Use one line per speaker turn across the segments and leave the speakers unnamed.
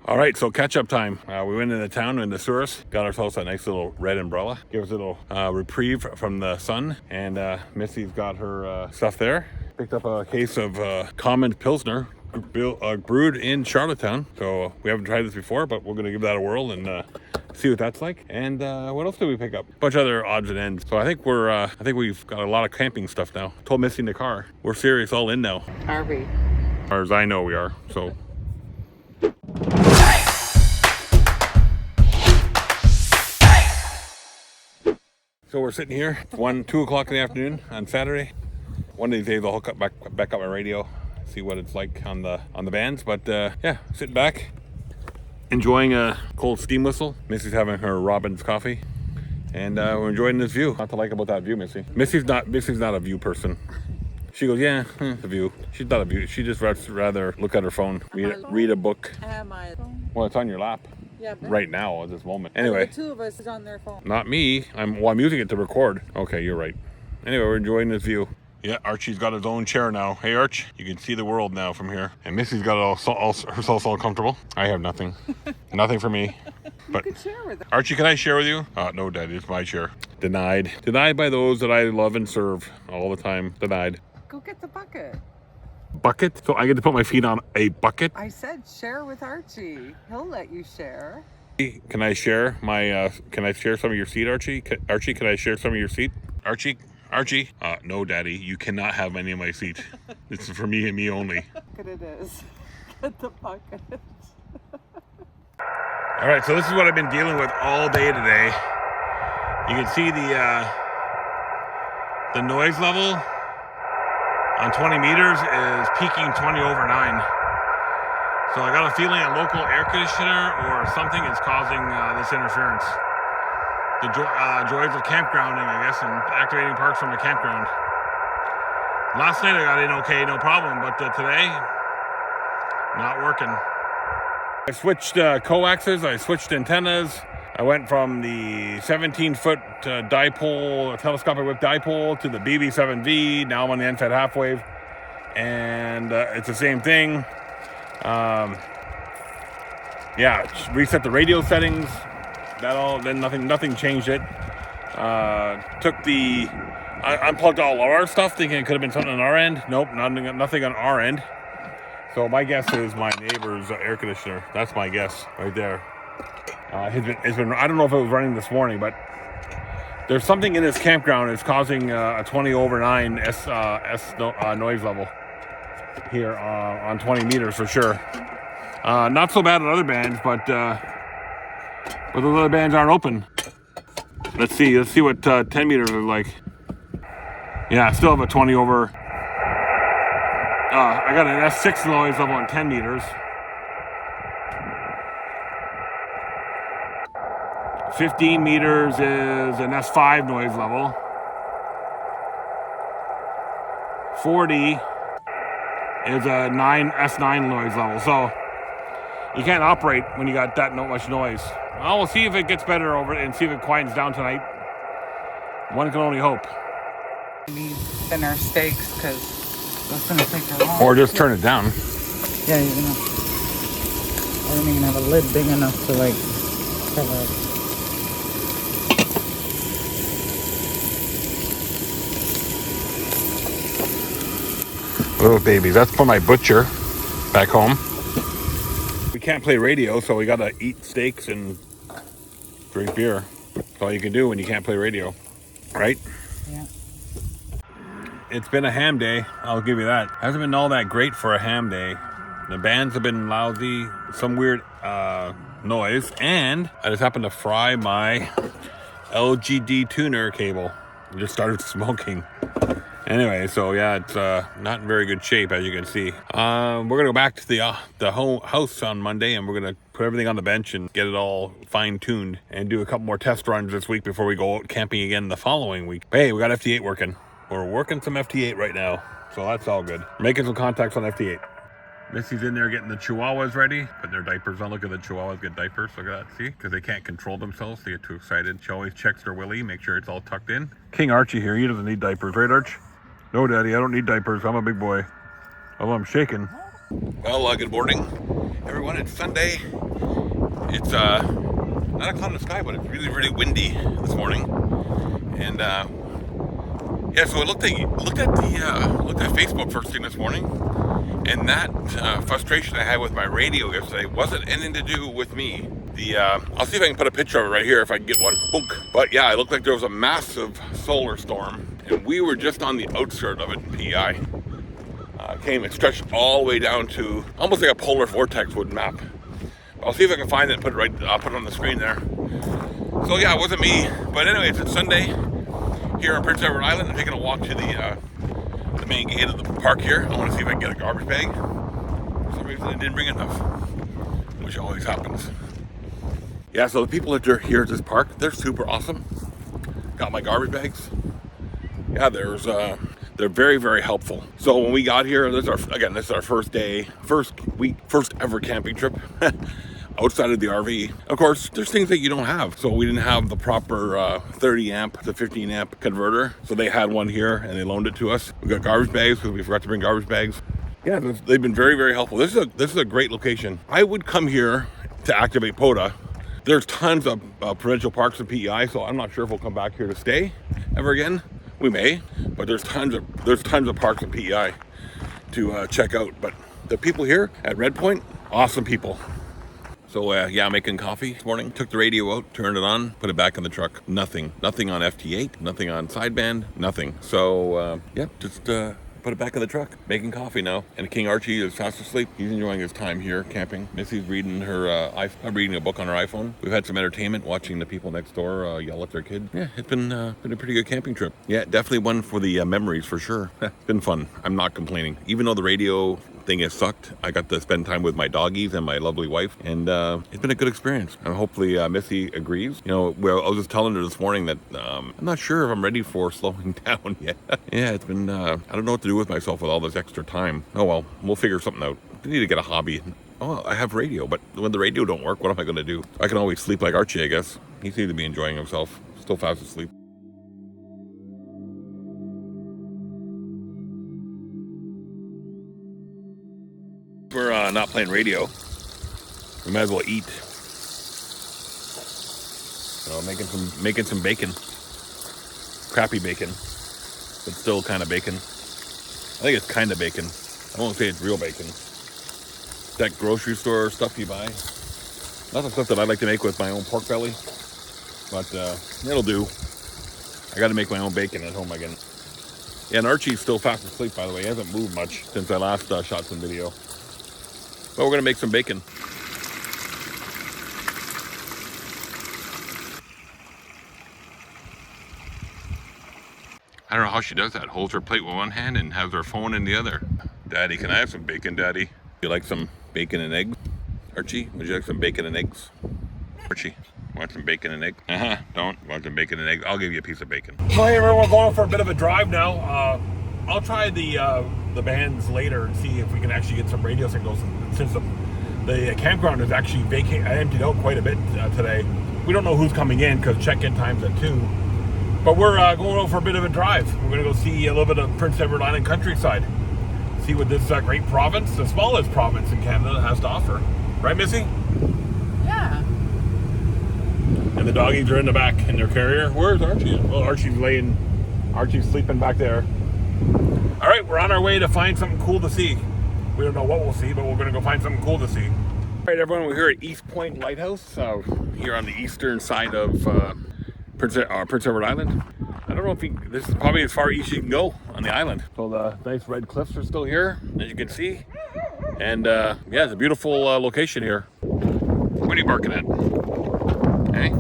All right, so catch-up time. We went into town in the Souris, got ourselves a nice little red umbrella. Give us a little reprieve from the sun. And Missy's got her stuff there. Picked up a case of Common Pilsner, brewed in Charlottetown. So we haven't tried this before, but we're gonna give that a whirl and see what that's like. And what else did we pick up? A bunch of other odds and ends. So I think we've got a lot of camping stuff now. Told Missy in the car, we're serious, all in now.
Are we?
As far as I know, we are. So. So we're sitting here, 2 o'clock in the afternoon on Saturday. One of these days I'll hook up back up my radio, see what it's like on the bands. But yeah, sitting back, enjoying a cold steam whistle. Missy's having her Robin's coffee, and we're enjoying this view. What to like about that view, Missy? Missy's not a view person. She goes, yeah, the view. She's not a view. She just rather look at her phone, read a book.
Am I?
Well, it's on your lap.
Yeah,
right now at this moment. Anyway,
the two of us is on their phone.
Not me. I'm using it to record. Okay, you're right. Anyway, we're enjoying this view. Yeah, Archie's got his own chair now. Hey, Arch, you can see the world now from here. And Missy's got herself all comfortable. I have nothing. Nothing for me. But
you could share with them.
Archie, can I share with you? No, Daddy, it's my chair. Denied. Denied by those that I love and serve all the time. Denied.
Go get the bucket.
Bucket? So I get to put my feet on a bucket?
I said share with Archie. He'll let you share.
Can I share can I share some of your seat, Archie? Archie, can I share some of your seat? Archie? No, Daddy, you cannot have any of my seat. This is for me and me only.
Look at it is. Get the bucket.
All right, so this is what I've been dealing with all day today. You can see the noise level on 20 meters is peaking 20 over 9. So I got a feeling a local air conditioner or something is causing this interference. The joys of campgrounding, I guess, and activating parks from a campground. Last night I got in okay, no problem, but today, not working. I switched coaxes, I switched antennas. I went from the 17-foot dipole, telescopic whip dipole, to the BB7V. Now I'm on the NFET half wave, and it's the same thing. Yeah, reset the radio settings. Then nothing changed it. I unplugged all our stuff, thinking it could have been something on our end. Nope, nothing on our end. So my guess is my neighbor's air conditioner. That's my guess right there. It's been, I don't know if it was running this morning, but there's something in this campground that's causing a 20 over 9 noise level here on 20 meters for sure. Not so bad at other bands, but those other bands aren't open. Let's see what 10 meters is like. Yeah, I still have a 20 over. I got an S6 noise level on 10 meters. 15 meters is an S5 noise level. 40 is a S9 noise level. So you can't operate when you got that much noise. Well, we'll see if it gets better over and see if it quietens down tonight. One can only hope.
We need thinner steaks because that's going to take a long.
Or just turn it down.
Yeah, you're going to. I don't even have a lid big enough to like cover it.
Little babies. That's for my butcher back home. We can't play radio, so we gotta eat steaks and drink beer. That's all you can do when you can't play radio, right?
Yeah.
It's been a ham day, I'll give you that. Hasn't been all that great for a ham day. The bands have been lousy, some weird noise, and I just happened to fry my LGD tuner cable. It just started smoking. Anyway, so yeah, it's not in very good shape, as you can see. We're gonna go back to the house on Monday, and we're gonna put everything on the bench and get it all fine-tuned and do a couple more test runs this week before we go out camping again the following week. Hey, we got FT8 working. We're working some FT8 right now, so that's all good. Making some contacts on FT8. Missy's in there getting the chihuahuas ready, putting their diapers on. Look at the chihuahuas get diapers. Look at that, see? Because they can't control themselves. They get too excited. She always checks their willy, make sure it's all tucked in. King Archie here, he doesn't need diapers, right, Arch? No, Daddy, I don't need diapers. I'm a big boy. Although I'm shaking. Well, good morning. Everyone, it's Sunday. It's not a cloud in the sky, but it's really, really windy this morning. And yeah, so I looked at Facebook first thing this morning, and that frustration I had with my radio yesterday wasn't anything to do with me. I'll see if I can put a picture of it right here if I can get one. Book. But yeah, it looked like there was a massive solar storm, and we were just on the outskirts of it in PEI. It stretched all the way down to almost like a polar vortex would map. I'll see if I can find it and I'll put it on the screen there. So yeah, it wasn't me. But anyways, it's Sunday here on Prince Edward Island. I'm taking a walk to the main gate of the park here. I want to see if I can get a garbage bag. For some reason I didn't bring enough, which always happens. Yeah, so the people that are here at this park, they're super awesome. Got my garbage bags. Yeah, they're very, very helpful. So when we got here, this is our first ever camping trip outside of the RV. Of course, there's things that you don't have. So we didn't have the proper 30 amp to 15 amp converter. So they had one here and they loaned it to us. We got garbage bags because we forgot to bring garbage bags. Yeah, they've been very, very helpful. This is a great location. I would come here to activate POTA. There's tons of provincial parks in PEI, so I'm not sure if we'll come back here to stay ever again. We may, but there's tons of parks in PEI to check out. But the people here at Red Point, awesome people. So yeah, making coffee this morning. Took the radio out, turned it on, put it back in the truck. Nothing on FT8, nothing on sideband, nothing. So yeah, just put it back in the truck. Making coffee now. And King Archie is fast asleep. He's enjoying his time here camping. Missy's reading reading a book on her iPhone. We've had some entertainment watching the people next door yell at their kid. Yeah, it's been a pretty good camping trip. Yeah, definitely one for the memories for sure. It's been fun. I'm not complaining. Even though the radio thing has sucked, I got to spend time with my doggies and my lovely wife, and it's been a good experience. And hopefully Missy agrees. You know, I was just telling her this morning that I'm not sure if I'm ready for slowing down yet. Yeah, it's been I don't know what to do with myself with all this extra time. Oh well, we'll figure something out. I need to get a hobby. Oh, I have radio, but when the radio don't work, what am I going to do? I can always sleep like Archie, I guess. He seems to be enjoying himself. Still fast asleep. We're not playing radio. We might as well eat. So making some bacon. Crappy bacon, but still kind of bacon. I think it's kind of bacon. I won't say it's real bacon. That grocery store stuff you buy. Not the stuff that I like to make with my own pork belly, but it'll do. I got to make my own bacon at home again. Yeah, and Archie's still fast asleep, by the way. He hasn't moved much since I last shot some video. But we're gonna make some bacon. I don't know how she does that. Holds her plate with one hand and has her phone in the other. Daddy, can I have some bacon, Daddy? You like some bacon and eggs? Archie, would you like some bacon and eggs? Archie, want some bacon and eggs? Don't want some bacon and eggs? I'll give you a piece of bacon. So hey everyone, we're going for a bit of a drive now. I'll try the bands later and see if we can actually get some radio signals. Since the campground is actually emptied out quite a bit today. We don't know who's coming in because check-in time's at 2. But we're going out for a bit of a drive. We're going to go see a little bit of Prince Edward Island countryside. See what this great province, the smallest province in Canada, has to offer. Right, Missy?
Yeah.
And the doggies are in the back in their carrier. Where's Archie? Well, Archie's sleeping back there. All right, we're on our way to find something cool to see. We don't know what we'll see, but we're going to go find something cool to see. All right, everyone, we're here at East Point Lighthouse, here on the eastern side of Prince Edward Island. I don't know if this is probably as far east you can go on the island. So the nice red cliffs are still here, as you can see. And yeah, it's a beautiful location here. What are you barking at? Hey?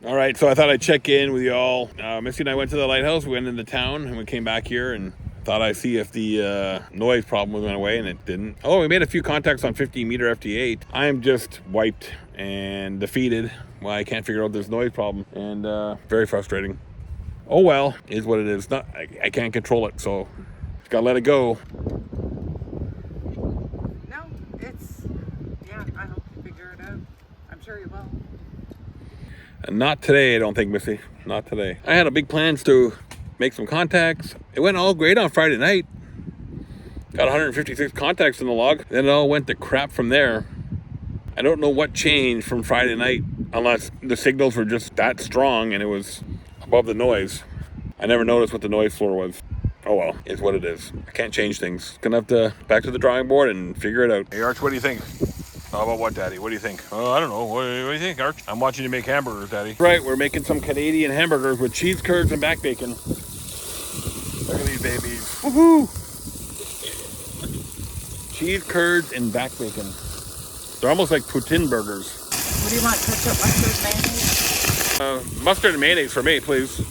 All right, so I thought I'd check in with you all. Missy and I went to the lighthouse, we went into town, and we came back here and thought I'd see if the noise problem went away, and it didn't. Oh, we made a few contacts on 15 meter FT8. I am just wiped and defeated. Well, I can't figure out this noise problem, and very frustrating. Oh well, is what it is. I can't control it, so just gotta let it go.
out. I'm sure you will.
And not today, I don't think, Missy. Not today. I had a big plans to make some contacts. It went all great on Friday night. Got 156 contacts in the log. Then it all went to crap from there. I don't know what changed from Friday night, unless the signals were just that strong and it was above the noise. I never noticed what the noise floor was. Oh well, it's what it is. I can't change things. Gonna have to back to the drawing board and figure it out. Hey Arch, what do you think? How about what, Daddy? What do you think? Oh, I don't know. What do you think, Arch? I'm watching you make hamburgers, Daddy. Right, we're making some Canadian hamburgers with cheese curds and back bacon. Look at these babies. Woohoo! Cheese curds and back bacon. They're almost like poutine burgers.
What do you want? Ketchup, mustard, mayonnaise?
Mustard and mayonnaise for me, please.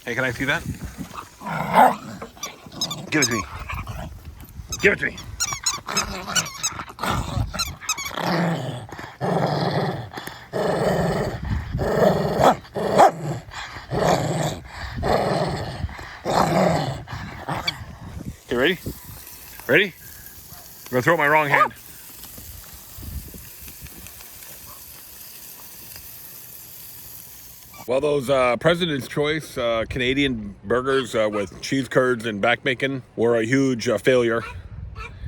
Hey, can I see that? Give it to me. Give it to me. Okay, ready? Ready? I'm gonna throw it in my wrong hand. Well, those President's Choice Canadian burgers with cheese curds and back bacon were a huge failure.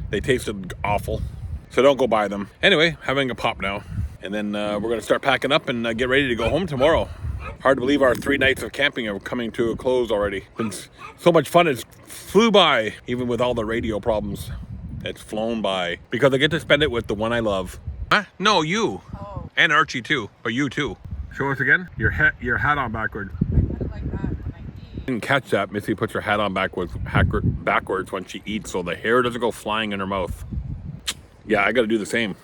They tasted awful, so don't go buy them. Anyway, having a pop now. And then we're going to start packing up and get ready to go home tomorrow. Hard to believe our 3 nights of camping are coming to a close already. Been so much fun, it's flew by, even with all the radio problems. It's flown by. Because I get to spend it with the one I love. Huh? No, you.
Oh.
And Archie too, but you too. Show us again. Your hat on backward.
I put it like that when I eat.
Didn't catch that. Missy puts her hat on backwards when she eats, so the hair doesn't go flying in her mouth. Yeah, I got to do the same,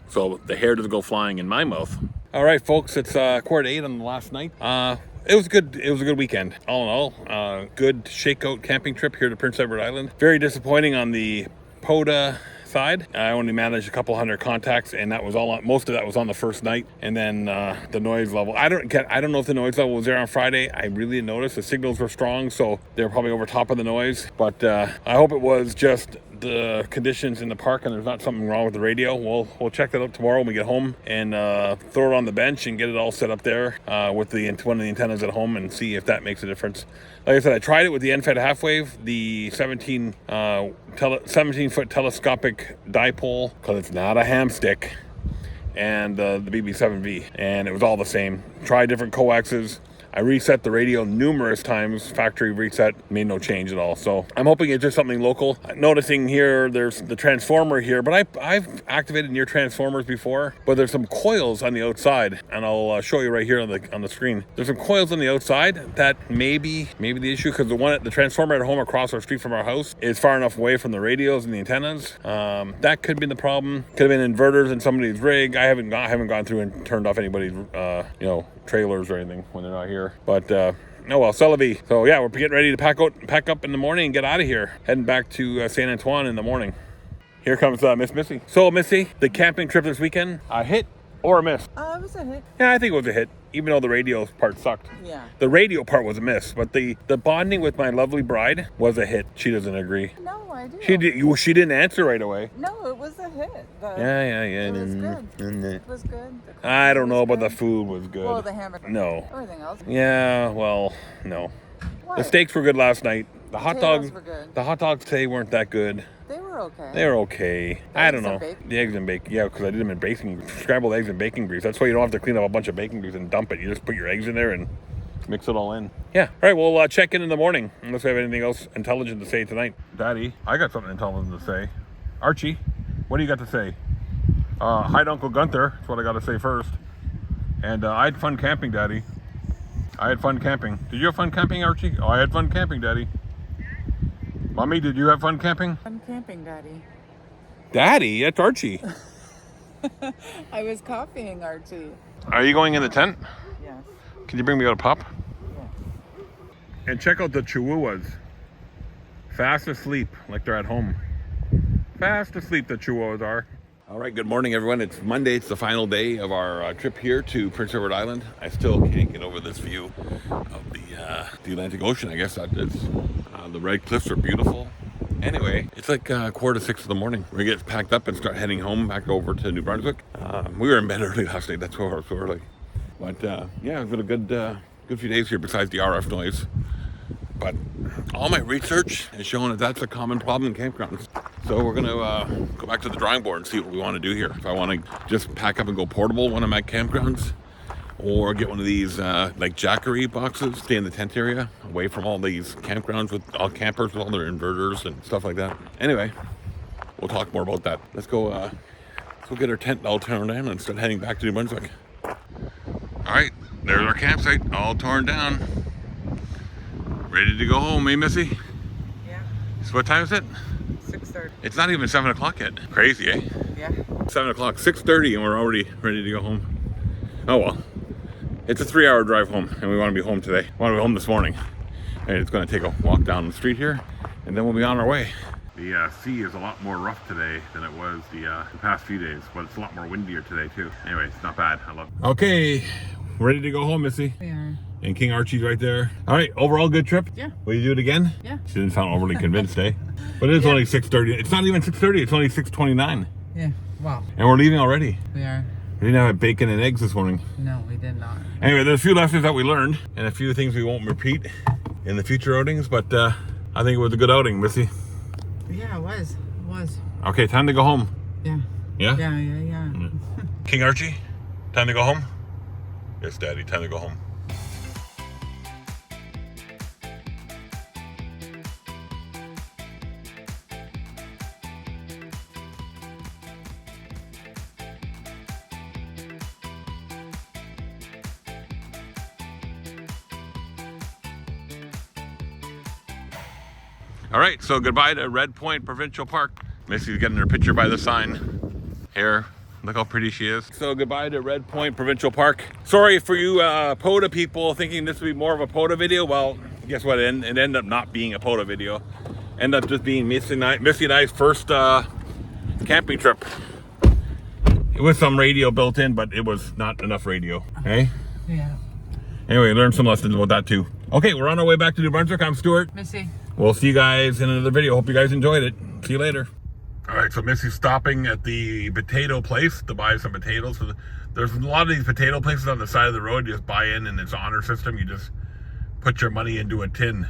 so the hair doesn't go flying in my mouth. All right, folks, it's 7:45 on the last night. It was good. It was a good weekend, all in all. Good shakeout camping trip here to Prince Edward Island. Very disappointing on the POTA side. I only managed a couple hundred contacts, and that was all on, most of that was on the first night. And then the noise level, I don't know if the noise level was there on Friday. I really didn't notice. The signals were strong, so they're probably over top of the noise, but I hope it was just the conditions in the park and there's not something wrong with the radio. We'll check that out tomorrow when we get home and throw it on the bench and get it all set up there with one of the antennas at home and see if that makes a difference. Like I said, I tried it with the NFED half wave, the 17-foot telescopic dipole, because it's not a ham stick, and the BB7V, and it was all the same. Tried different coaxes. I reset the radio numerous times, factory reset, made no change at all. So I'm hoping it's just something local. Noticing here, there's the transformer here, but I've activated near transformers before, but there's some coils on the outside, and I'll show you right here on the screen. There's some coils on the outside that maybe the issue, because the transformer at home across our street from our house is far enough away from the radios and the antennas. That could be the problem. Could have been inverters in somebody's rig. I haven't gone through and turned off anybody's trailers or anything when they're not here. But oh well, c'est la vie. So yeah, we're getting ready to pack up in the morning and get out of here. Heading back to Saint Antoine in the morning. Here comes Miss Missy. So Missy, the camping trip this weekend, a hit or a miss?
It was a hit.
Yeah, I think it was a hit, even though the radio part sucked.
Yeah.
The radio part was a miss, but the bonding with my lovely bride was a hit. She doesn't agree.
No, I do.
She didn't answer right away.
No, it was a hit.
Yeah.
It was good. It was good.
I don't know, but the food was good.
Well, the hamburger.
No.
Everything else.
Yeah, well, no.
What?
The steaks were good last night. The hot dogs
were good.
The hot dogs today weren't that good.
They were okay.
They were okay. I don't know. The eggs and bacon. Yeah, because I did them in scrambled eggs and bacon grease. That's why you don't have to clean up a bunch of bacon grease and dump it. You just put your eggs in there and mix it all in. Yeah. All right, we'll check in the morning unless we have anything else intelligent to say tonight. Daddy, I got something intelligent to say. Archie, what do you got to say? Hi to Uncle Gunther. That's what I got to say first. And I had fun camping, Daddy. I had fun camping. Did you have fun camping, Archie? Oh, I had fun camping, Daddy. Mommy, did you have fun camping?
Fun camping, Daddy.
Daddy? That's Archie.
I was copying Archie.
Are you going in the tent?
Yes.
Can you bring me out a pup?
Yes.
And check out the chihuahuas. Fast asleep, like they're at home. Fast asleep the Chihuahuas are. All right, good morning, everyone. It's Monday. It's the final day of our trip here to Prince Edward Island. I still can't get over this view of the Atlantic Ocean. I guess that is. The red cliffs are beautiful. Anyway, it's like 5:45 in the morning. We get packed up and start heading home back over to New Brunswick. We were in bed early last night. That's why we're so early. But yeah, it's been a good few days here besides the RF noise. But all my research is showing that that's a common problem in campgrounds. So we're gonna go back to the drawing board and see what we want to do here. If I want to just pack up and go portable one of my campgrounds, or get one of these like Jackery boxes, stay in the tent area, away from all these campgrounds with all campers with all their inverters and stuff like that. Anyway, we'll talk more about that. Let's go get our tent all torn down and start heading back to New Brunswick. All right, there's our campsite, all torn down. Ready to go home, eh, Missy?
Yeah.
So what time is it?
6:30.
It's not even 7 o'clock yet. Crazy, eh?
Yeah.
7 o'clock, 6:30, and we're already ready to go home. Oh well. It's a 3-hour drive home, and we want to be home today. We want to be home this morning. And it's going to take a walk down the street here, and then we'll be on our way. The sea is a lot more rough today than it was the past few days, but it's a lot more windier today too. Anyway, it's not bad. I love it. Okay, ready to go home, Missy?
We are.
And King Archie's right there. All right, overall good trip?
Yeah.
Will you do it again?
Yeah.
She didn't sound overly convinced, eh? But it is only 6:30. It's not even 6:30, it's only 6:29.
Yeah. Wow.
And we're leaving already.
We are.
We didn't have bacon and eggs this morning.
No, we did not.
Anyway, there's a few lessons that we learned and a few things we won't repeat in the future outings, but I think it was a good outing, Missy.
Yeah, it was. It was.
Okay, time to go home.
Yeah.
Yeah?
Yeah.
King Archie, time to go home? Yes, Daddy, time to go home. All right, so goodbye to Red Point Provincial Park. Missy's getting her picture by the sign. Here, look how pretty she is. So goodbye to Red Point Provincial Park. Sorry for you POTA people thinking this would be more of a POTA video. Well, guess what? It ended up not being a POTA video. Ended up just being Missy and I's first camping trip. It was some radio built in, but it was not enough radio. Hey?
Yeah.
Anyway, learned some lessons about that too. Okay, we're on our way back to New Brunswick. I'm Stuart.
Missy.
We'll see you guys in another video. Hope you guys enjoyed it. See you later. All right, so Missy's stopping at the potato place to buy some potatoes. So there's a lot of these potato places on the side of the road. You just buy in, and it's an honor system. You just put your money into a tin.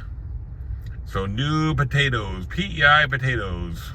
So new potatoes, PEI potatoes.